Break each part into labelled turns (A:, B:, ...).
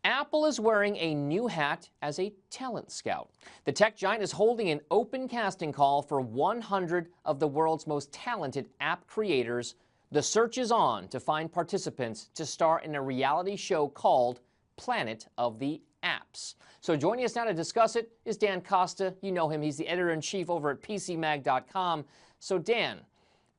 A: Apple is wearing a new hat as a talent scout. The tech giant is holding an open casting call for 100 of the world's most talented app creators. The search is on to find participants to star in a reality show called Planet of the Apps. So joining us now to discuss it is Dan Costa. You know him. He's the editor-in-chief over at PCMag.com. So Dan,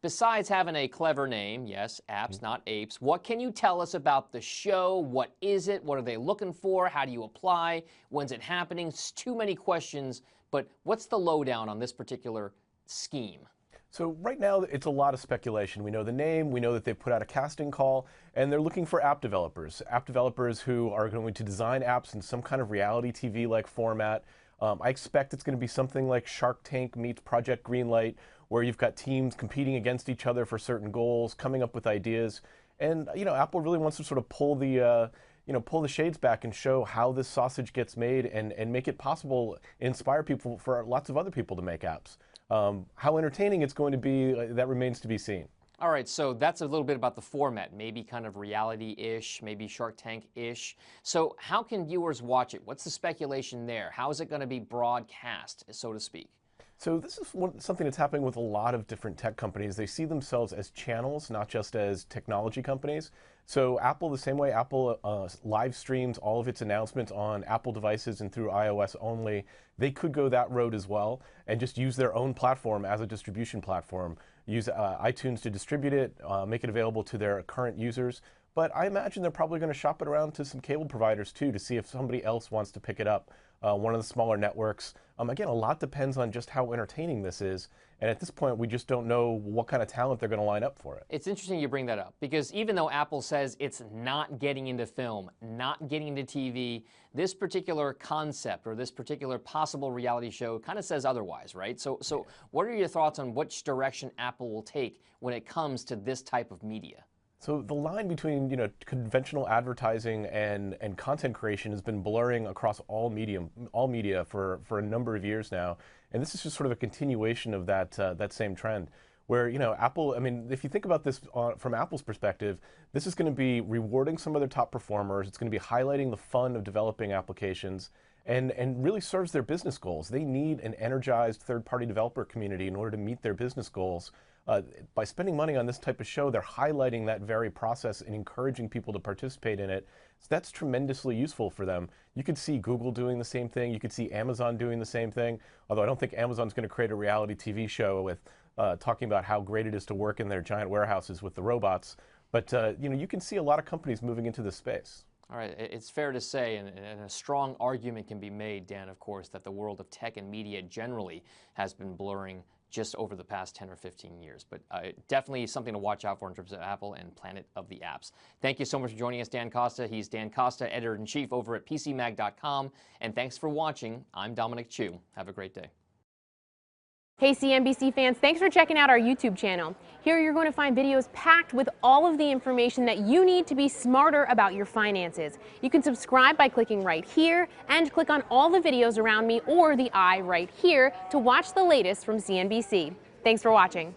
A: besides having a clever name, yes, apps, not apes, what can you tell us about the show? What is it? What are they looking for? How do you apply? When's it happening? It's too many questions, but what's the lowdown on this particular scheme?
B: So right now, it's a lot of speculation. We know the name, we know that they've put out a casting call, and they're looking for app developers who are going to design apps in some kind of reality TV-like format. I expect it's going to be something like Shark Tank meets Project Greenlight, where you've got teams competing against each other for certain goals, coming up with ideas. And, Apple really wants to sort of pull the shades back and show how this sausage gets made and make it possible, inspire people for lots of other people to make apps. How entertaining it's going to be, that remains to be seen.
A: All right, so that's a little bit about the format, maybe kind of reality-ish, maybe Shark Tank-ish. So how can viewers watch it? What's the speculation there? How is it going to be broadcast, so to speak?
B: So this is something that's happening with a lot of different tech companies. They see themselves as channels, not just as technology companies. So Apple, the same way Apple live streams all of its announcements on Apple devices and through iOS only, they could go that road as well and just use their own platform as a distribution platform. Use iTunes to distribute it, make it available to their current users. But I imagine they're probably going to shop it around to some cable providers too to see if somebody else wants to pick it up. One of the smaller networks. Again, a lot depends on just how entertaining this is. And at this point, we just don't know what kind of talent they're going to line up for it.
A: It's interesting you bring that up because even though Apple says it's not getting into film, not getting into TV, this particular concept or this particular possible reality show kind of says otherwise, right? So what are your thoughts on which direction Apple will take when it comes to this type of media?
B: So the line between conventional advertising and content creation has been blurring across all media for a number of years now, and this is just sort of a continuation of that same trend. Where Apple, I mean, if you think about this from Apple's perspective, this is going to be rewarding some of their top performers. It's going to be highlighting the fun of developing applications, and really serves their business goals. They need an energized third-party developer community in order to meet their business goals. By spending money on this type of show, they're highlighting that very process and encouraging people to participate in it. So that's tremendously useful for them. You could see Google doing the same thing. You could see Amazon doing the same thing. Although I don't think Amazon's going to create a reality TV show with talking about how great it is to work in their giant warehouses with the robots. But you can see a lot of companies moving into this space.
A: All right, it's fair to say, and a strong argument can be made, Dan, of course, that the world of tech and media generally has been blurring just over the past 10 or 15 years. But definitely something to watch out for in terms of Apple and Planet of the Apps. Thank you so much for joining us, Dan Costa. He's Dan Costa, editor-in-chief over at PCMag.com. And thanks for watching. I'm Dominic Chu. Have a great day.
C: Hey CNBC fans, thanks for checking out our YouTube channel. Here you're going to find videos packed with all of the information that you need to be smarter about your finances. You can subscribe by clicking right here and click on all the videos around me or the eye right here to watch the latest from CNBC. Thanks for watching.